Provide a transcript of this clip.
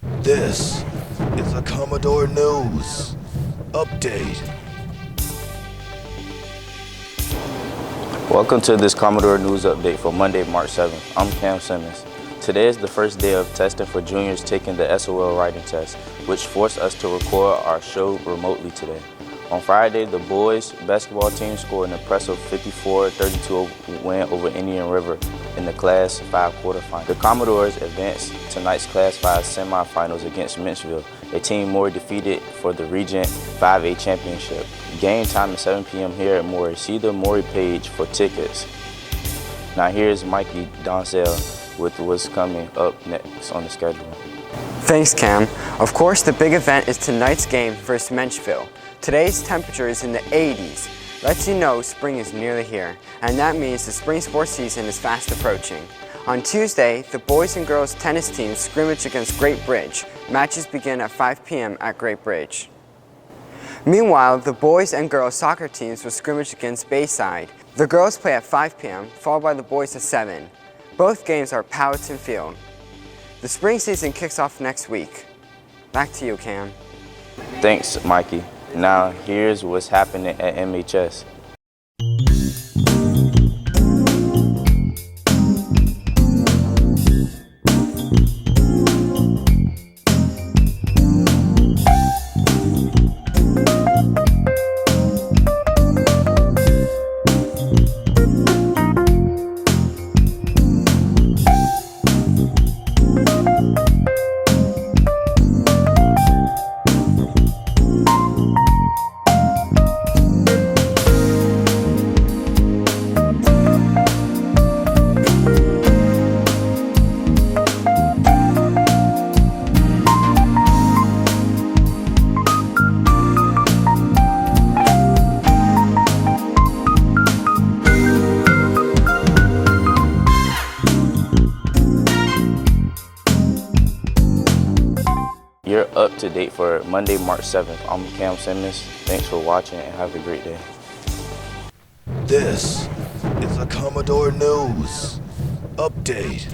This is a Commodore News Update. Welcome to this Commodore News Update for Monday, March 7th. I'm Cam Simmons. Today is the first day of testing for juniors taking the SOL writing test, which forced us to record our show remotely today. On Friday, the boys basketball team scored an impressive 54-32 win over Indian River in the Class 5 quarterfinal. The Commodores advanced tonight's Class 5 semifinals against Menchville, a team Maury defeated for the Region 5A championship. Game time is 7 p.m. here at Maury. See the Maury page for tickets. Now here's Mikey Doncel with what's coming up next on the schedule. Thanks, Cam. Of course, the big event is tonight's game versus Menchville. Today's temperature is in the 80s. Lets you know spring is nearly here, and that means the spring sports season is fast approaching. On Tuesday, the boys and girls tennis teams scrimmage against Great Bridge. Matches begin at 5 p.m. at Great Bridge. Meanwhile, the boys and girls soccer teams will scrimmage against Bayside. The girls play at 5 p.m., followed by the boys at 7. Both games are at Powhatan Field. The spring season kicks off next week. Back to you, Cam. Thanks, Mikey. Now here's what's happening at MHS. You're up to date for Monday, March 7th. I'm Cam Simmons. Thanks for watching and have a great day. This is a Commodore News Update.